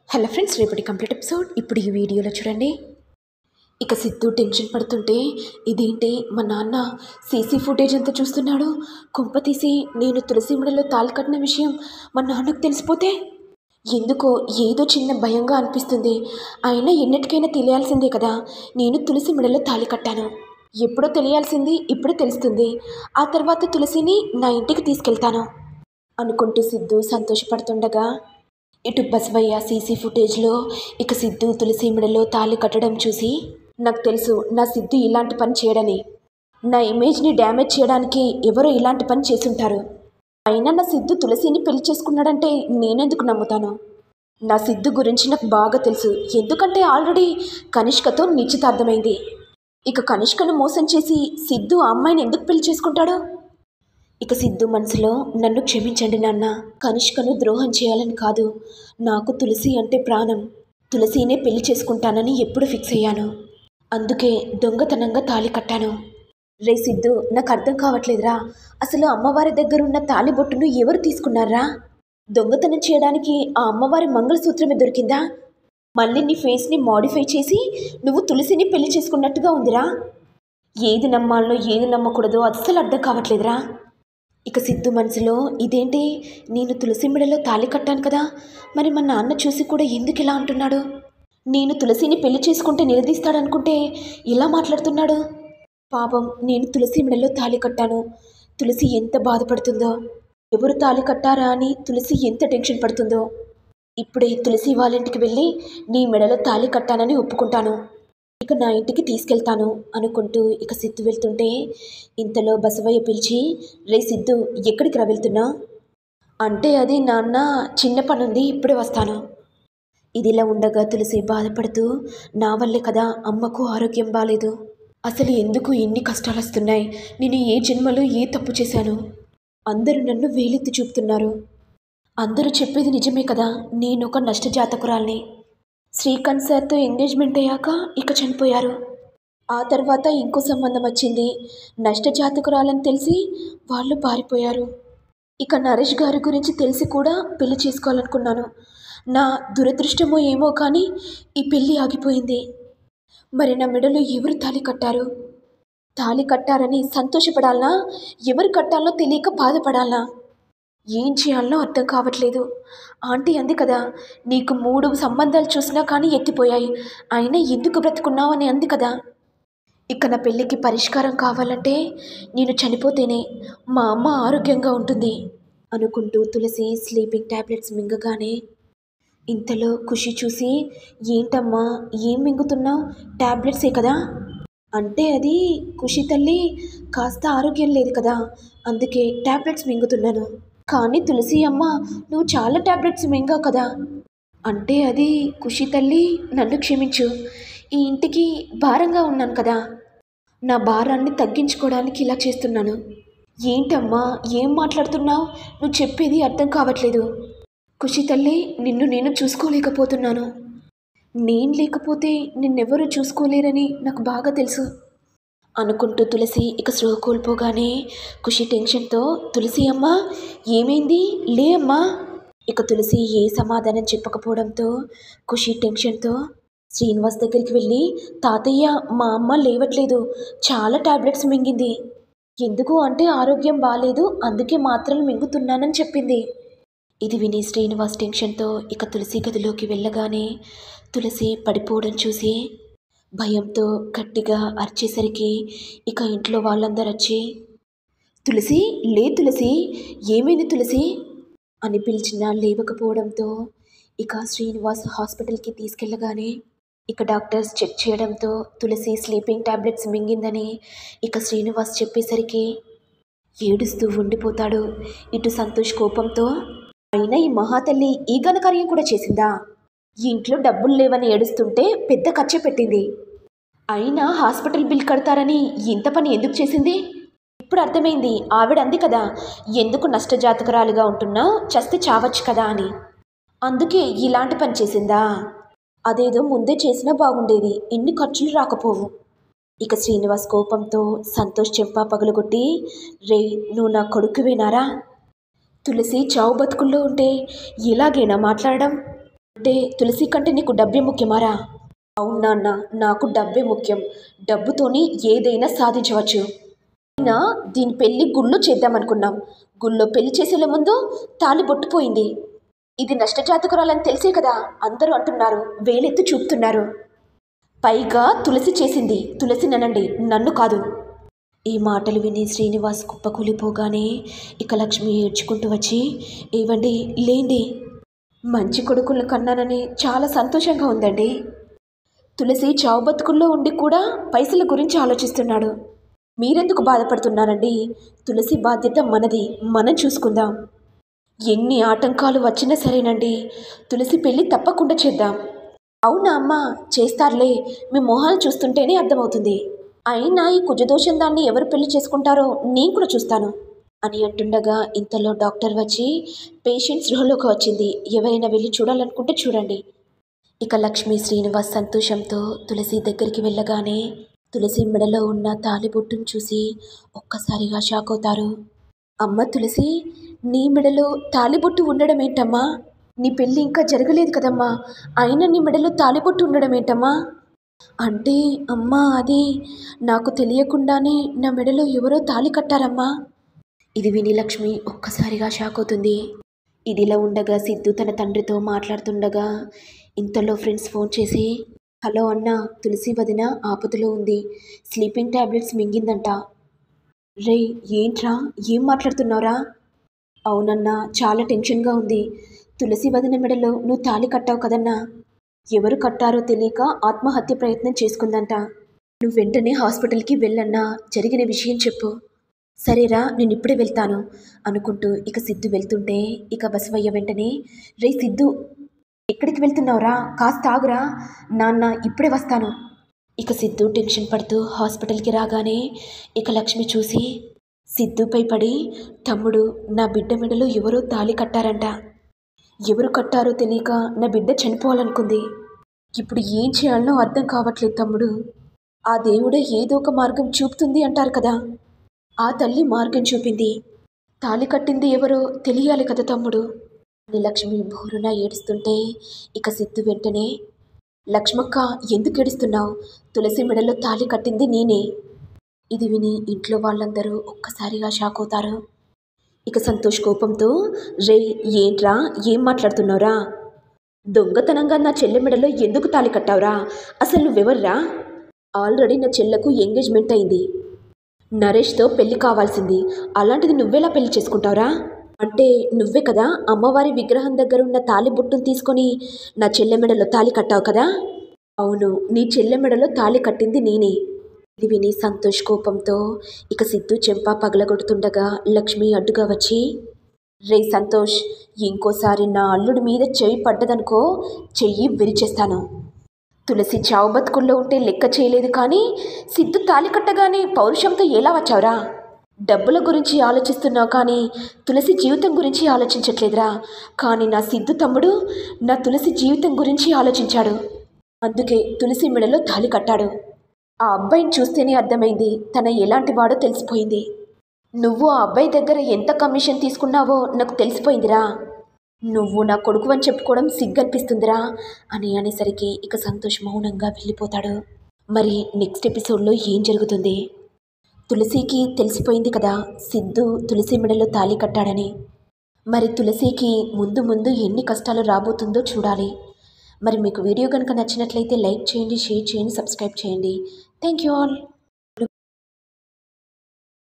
Hello friends, రేపటి complete episode ఇప్పుడు ఈ వీడియోలో చూడండి. ఇక సిద్ధు టెన్షన్ పడుతుంటే ఇదేంటి మా నాన్న సీసీ ఫుటేజ్ అంతా చూస్తున్నాడు, కొంప తీసి నేను తులసి మెడలో తాళి కట్టిన విషయం మా నాన్నకు తెలిసిపోతే ఎందుకో ఏదో చిన్న భయంగా అనిపిస్తుంది. అయినా ఎన్నిటికైనా తెలియాల్సిందే కదా, నేను తులసి మెడలో తాళి కట్టాను. ఎప్పుడో తెలియాల్సింది ఇప్పుడు తెలుస్తుంది. ఆ తర్వాత తులసిని నా ఇంటికి తీసుకెళ్తాను అనుకుంటూ సిద్ధు సంతోషపడుతుండగా ఇటు బసవయ్య సీసీ ఫుటేజ్లో ఇక సిద్ధు తులసి మెడలో తాళి కట్టడం చూసి, నాకు తెలుసు నా సిద్ధు ఇలాంటి పని చేయడని, నా ఇమేజ్ని డ్యామేజ్ చేయడానికి ఎవరో ఇలాంటి పని చేసుంటారు. అయినా నా సిద్ధు తులసిని పెళ్లి చేసుకున్నాడంటే నేనెందుకు నమ్ముతాను? నా సిద్ధు గురించి నాకు బాగా తెలుసు, ఎందుకంటే ఆల్రెడీ కనిష్కతో నిశ్చితార్థమైంది. ఇక కనిష్కను మోసం చేసి సిద్ధు ఆ అమ్మాయిని ఎందుకు పెళ్లి చేసుకుంటాడు? ఇక సిద్ధు మనసులో, నన్ను క్షమించండి నాన్న, కనిష్కను ద్రోహం చేయాలని కాదు, నాకు తులసి అంటే ప్రాణం, తులసినే పెళ్లి చేసుకుంటానని ఎప్పుడు ఫిక్స్ అయ్యాను, అందుకే దొంగతనంగా తాళి కట్టాను. రే సిద్ధు, నాకు అర్థం కావట్లేదురా, అసలు అమ్మవారి దగ్గర ఉన్న తాళి బొట్టును ఎవరు తీసుకున్నారా? దొంగతనం చేయడానికి ఆ అమ్మవారి మంగళసూత్రమే దొరికిందా? మళ్ళీ నీ ఫేస్ని మాడిఫై చేసి నువ్వు తులసిని పెళ్లి చేసుకున్నట్టుగా ఉందిరా. ఏది నమ్మాలనో ఏది నమ్మకూడదో అస్సలు అర్థం కావట్లేదురా. ఇక సిద్ధు మనసులో, ఇదేంటి, నేను తులసి మెడలో తాళి కట్టాను కదా, మరి మా నాన్న చూసి కూడా ఎందుకు ఇలా అంటున్నాడు? నేను తులసిని పెళ్లి చేసుకుంటే నిలదీస్తాడనుకుంటే ఇలా మాట్లాడుతున్నాడు. పాపం, నేను తులసి మెడలో తాళి కట్టాను, తులసి ఎంత బాధపడుతుందో, ఎవరు తాళి కట్టారా అని తులసి ఎంత టెన్షన్ పడుతుందో. ఇప్పుడే తులసి వాళ్ళ ఇంటికి వెళ్ళి నీ మెడలో తాళి కట్టానని ఒప్పుకుంటాను, ఇక నా ఇంటికి తీసుకెళ్తాను అనుకుంటూ ఇక సిద్ధు వెళ్తుంటే ఇంతలో బసవయ్య పిలిచి, రే సిద్ధు, ఎక్కడికి రా వెళ్తున్నా అంటే, అది నాన్న చిన్న పనుంది ఇప్పుడే వస్తాను. ఇదిలా ఉండగా తులసి బాధపడుతూ, నా వల్లే కదా అమ్మకు ఆరోగ్యం బాలేదు, అసలు ఎందుకు ఇన్ని కష్టాలు వస్తున్నాయి, నేను ఏ జన్మలో ఏ తప్పు చేశాను, అందరూ నన్ను వేలెత్తి చూపుతున్నారు, అందరూ చెప్పేది నిజమే కదా, నేను ఒక నష్టజాతకురాల్ని. శ్రీకాంత్ సార్తో ఎంగేజ్మెంట్ అయ్యాక ఇక చనిపోయారు. ఆ తర్వాత ఇంకో సంబంధం వచ్చింది, నష్టజాతకురాలని తెలిసి వాళ్ళు పారిపోయారు. ఇక నరేష్ గారి గురించి తెలిసి కూడా పెళ్లి చేసుకోవాలనుకున్నాను. నా దురదృష్టమో ఏమో కానీ ఈ పెళ్ళి ఆగిపోయింది. మరి నా మెడలో ఎవరు తాళి కట్టారు? తాళి కట్టారని సంతోషపడాలనా, ఎవరు కట్టాలనో తెలియక బాధపడాలనా? ఏం చేయాలనో అర్థం కావట్లేదు. ఆంటీ అంది కదా, నీకు 3 సంబంధాలు చూసినా కానీ ఎత్తిపోయాయి, అయినా ఎందుకు బ్రతుకున్నావు అని అంది కదా. ఇక నా పెళ్ళికి పరిష్కారం కావాలంటే నేను చనిపోతేనే మా అమ్మ ఆరోగ్యంగా ఉంటుంది అనుకుంటూ తులసి స్లీపింగ్ ట్యాబ్లెట్స్ మింగగానే ఇంతలో ఖుషి చూసి, ఏంటమ్మా ఏం మింగుతున్నావు, ట్యాబ్లెట్సే కదా అంటే, అది ఖుషి తల్లి కాస్త ఆరోగ్యం లేదు కదా, అందుకే ట్యాబ్లెట్స్ మింగుతున్నాను. కానీ తులసి అమ్మ, నువ్వు చాలా ట్యాబ్లెట్స్ మింగావు కదా అంటే, అది ఖుషి తల్లి నన్ను క్షమించు, ఈ ఇంటికి భారంగా ఉన్నాను కదా, నా భారాన్ని తగ్గించుకోవడానికి ఇలా చేస్తున్నాను. ఏంటమ్మా ఏం మాట్లాడుతున్నావు, నువ్వు చెప్పేది అర్థం కావట్లేదు. ఖుషి తల్లి, నిన్ను నేను చూసుకోలేకపోతున్నాను, నేను లేకపోతే నిన్నెవరూ చూసుకోలేరని నాకు బాగా తెలుసు అనుకుంటూ తులసి ఇక స్పృహ కోల్పోగానే ఖుషి టెన్షన్తో, తులసి అమ్మ ఏమైంది, లే అమ్మా. ఇక తులసి ఏ సమాధానం చెప్పకపోవడంతో ఖుషి టెన్షన్తో శ్రీనివాస్ దగ్గరికి వెళ్ళి, తాతయ్య మా అమ్మ లేవట్లేదు, చాలా టాబ్లెట్స్ మింగింది, ఎందుకు అంటే ఆరోగ్యం బాగాలేదు, అందుకే మాత్రలు మింగుతున్నానని చెప్పింది. ఇది విని శ్రీనివాస్ టెన్షన్తో ఇక తులసి గదిలోకి వెళ్ళగానే తులసి పడిపోవడం చూసి భయంతో గట్టిగా అరిచేసరికి ఇక ఇంట్లో వాళ్ళందరూ వచ్చి, తులసి లే తులసి, ఏమైంది తులసి అని పిలిచినా లేవకపోవడంతో ఇక శ్రీనివాస్ హాస్పిటల్కి తీసుకెళ్ళగానే ఇక డాక్టర్స్ చెక్ చేయడంతో తులసి స్లీపింగ్ ట్యాబ్లెట్స్ మింగిందని ఇక శ్రీనివాస్ చెప్పేసరికి ఏడుస్తూ ఉండిపోతాడు. ఇటు సంతోష్ కోపంతో, అయినా ఈ మహాతల్లి ఈ ఘనకార్యం కూడా చేసిందా, ఈ ఇంట్లో డబ్బులు లేవని ఏడుస్తుంటే పెద్ద ఖర్చు పెట్టింది, అయినా హాస్పిటల్ బిల్ కడతారని ఇంత పని ఎందుకు చేసింది? ఇప్పుడు అర్థమైంది, ఆవిడ అంది కదా, ఎందుకు నష్టజాతకురాలుగా ఉంటున్నావు, చస్తే చావచ్చు కదా అని, అందుకే ఇలాంటి పని చేసిందా? అదేదో ముందే చేసినా బాగుండేది, ఇన్ని ఖర్చులు రాకపోవు. ఇక శ్రీనివాస్ కోపంతో సంతోష్ చెంప పగలగొట్టి, రే నువ్వు నా కొడుకువేనారా, తులసి చావు బతుకుల్లో ఉంటే ఇలాగేనా మాట్లాడడం, అంటే తులసి కంటే నీకు డబ్బే ముఖ్యమారా? అవును నాన్న, నాకు డబ్బే ముఖ్యం. డబ్బుతోని ఏదైనా సాధించవచ్చు. అయినా దీని పెళ్లి గుళ్ళో చేద్దామనుకున్నాం. గుళ్ళో పెళ్లి చేసేల ముందు తాళి బొట్టుపోయింది. ఇది నష్టజాతకురాలని తెలిసే కదా అందరూ అంటున్నారు, వేలెత్తి చూపుతున్నారు. పైగా తులసి చేసింది. తులసిననండి, నన్ను కాదు. ఈ మాటలు విని శ్రీనివాస్ కుప్పకూలిపోగానే ఇక లక్ష్మి ఏడ్చుకుంటూ వచ్చి, ఏవండి లేండి, మంచి కొడుకులను కన్నానని చాలా సంతోషంగా ఉందండి. తులసి చావు బతుకుల్లో ఉండి కూడా పైసల గురించి ఆలోచిస్తున్నాడు. మీరెందుకు బాధపడుతున్నారండి? తులసి బాధ్యత మనది, మనం చూసుకుందాం. ఎన్ని ఆటంకాలు వచ్చినా సరేనండి, తులసి పెళ్ళి తప్పకుండా చేద్దాం. అవునా అమ్మా, చేస్తారులే. మీ మొహాలు చూస్తుంటేనే అర్థమవుతుంది. అయినా ఈ కుజదోషం దాన్ని ఎవరు పెళ్లి చేసుకుంటారో నేను కూడా చూస్తాను అని అంటుండగా ఇంతలో డాక్టర్ వచ్చి పేషెంట్ సృహలోకి వచ్చింది. ఎవరైనా వెళ్ళి చూడాలనుకుంటే చూడండి. ఇక లక్ష్మి శ్రీనివాస్ సంతోషంతో తులసి దగ్గరికి వెళ్ళగానే తులసి మెడలో ఉన్న తాలిబొట్టును చూసి ఒక్కసారిగా షాక్ అవుతారు. అమ్మ తులసి, నీ మెడలో తాలిబొట్టు ఉండడం ఏంటమ్మా? నీ పెళ్ళి ఇంకా జరగలేదు కదమ్మా, అయినా నీ మెడలో తాలిబొట్టు ఉండడం ఏంటమ్మా? అంటే అమ్మా, అది నాకు తెలియకుండానే నా మెడలో ఎవరో తాళి కట్టారమ్మా. ఇది విని లక్ష్మి ఒక్కసారిగా షాక్ అవుతుంది. ఇదిలా ఉండగా సిద్ధు తన తండ్రితో మాట్లాడుతుండగా ఇంతలో ఫ్రెండ్స్ ఫోన్ చేసి, హలో అన్న, తులసి వదిన ఆపదలో ఉంది, స్లీపింగ్ ట్యాబ్లెట్స్ మింగిందంట. రే ఏంట్రా, ఏం మాట్లాడుతున్నావురా? అవునన్నా, చాలా టెన్షన్గా ఉంది. తులసి వదిన మెడలో నువ్వు తాళి కట్టావు కదన్నా, ఎవరు కట్టారో తెలియక ఆత్మహత్య ప్రయత్నం చేసుకుందంట. నువ్వు వెంటనే హాస్పిటల్కి వెళ్ళన్నా, జరిగిన విషయం చెప్పు. సరేరా, నేను ఇప్పుడే వెళ్తాను అనుకుంటూ ఇక సిద్ధు వెళ్తుంటే ఇక బసవయ్య వెంటనే, రే సిద్ధు, ఎక్కడికి వెళ్తున్నావురా? కాస్త ఆగురా, నాన్న ఇప్పుడే వస్తాను. ఇక సిద్ధు టెన్షన్ పడుతూ హాస్పిటల్కి రాగానే ఇక లక్ష్మి చూసి సిద్ధుపై పడి, తమ్ముడు, నా బిడ్డ మెడలో ఎవరో తాళి కట్టారంట. ఎవరు కట్టారో తెలియక నా బిడ్డ చనిపోవాలనుకుంది. ఇప్పుడు ఏం చేయాలనో అర్థం కావట్లేదు తమ్ముడు. ఆ దేవుడే ఏదో ఒక మార్గం చూపుతుంది అంటారు కదా, ఆ తల్లి మార్గం చూపింది. తాళి కట్టింది ఎవరో తెలియాలి కదా తమ్ముడు అని లక్ష్మి బోరున ఏడుస్తుంటే ఇక సిద్ధు వెంటనే, లక్ష్మక్క ఎందుకు ఏడుస్తున్నావు? తులసి మెడలో తాళి కట్టింది నేనే. ఇది విని ఇంట్లో వాళ్ళందరూ ఒక్కసారిగా షాక్ అవుతారు. ఇక సంతోష్ కోపంతో, రే ఏంట్రా, ఏం మాట్లాడుతున్నావురా? దొంగతనంగా నా చెల్లె మెడలో ఎందుకు తాళి కట్టావురా? అసలు నువ్వెవర్రా? ఆల్రెడీ నా చెల్లకు ఎంగేజ్మెంట్ అయింది, నరేష్తో పెళ్లి కావాల్సింది, అలాంటిది నువ్వెలా పెళ్లి చేసుకుంటావురా? అంటే నువ్వే కదా అమ్మవారి విగ్రహం దగ్గర ఉన్న తాళి బుట్టును తీసుకొని నా చెల్లె మెడలో తాళి కట్టావు కదా? అవును, నీ చెల్లె మెడలో తాళి కట్టింది నేనే. ఇది విని సంతోష్ కోపంతో ఇక సిద్ధు చెంప పగలగొడుతుండగా లక్ష్మి అడ్డుగా వచ్చి, రే సంతోష్, ఇంకోసారి నా అల్లుడి మీద చెయ్యి పడ్డదనుకో, చెయ్యి విరిచేస్తాను. తులసి చావు బతుకుల్లో ఉంటే లెక్క చేయలేదు, కానీ సిద్ధు తాళి కట్టగానే పౌరుషంతో ఎలా వచ్చావురా? డబ్బుల గురించి ఆలోచిస్తున్నావు కానీ తులసి జీవితం గురించి ఆలోచించట్లేదురా. కానీ నా సిద్ధు తమ్ముడు నా తులసి జీవితం గురించి ఆలోచించాడు. అందుకే తులసి మెడలో తాళి కట్టాడు. ఆ అబ్బాయిని చూస్తేనే అర్థమైంది, తన ఎలాంటి వాడో తెలిసిపోయింది. నువ్వు ఆ అబ్బాయి దగ్గర ఎంత కమిషన్ తీసుకున్నావో నాకు తెలిసిపోయిందిరా. నువ్వు నా కొడుకు అని చెప్పుకోవడం సిగ్గనిపిస్తుందిరా అని అనేసరికి ఇక సంతోష్ మౌనంగా వెళ్ళిపోతాడు. మరి నెక్స్ట్ ఎపిసోడ్లో ఏం జరుగుతుంది? తులసికి తెలిసిపోయింది కదా సిద్ధు తులసి మెడలో తాళి కట్టాడని. మరి తులసికి ముందు ముందు ఎన్ని కష్టాలు రాబోతుందో చూడాలి. మరి మీకు వీడియో కనుక నచ్చినట్లయితే లైక్ చేయండి, షేర్ చేయండి, సబ్స్క్రైబ్ చేయండి. Thank you all.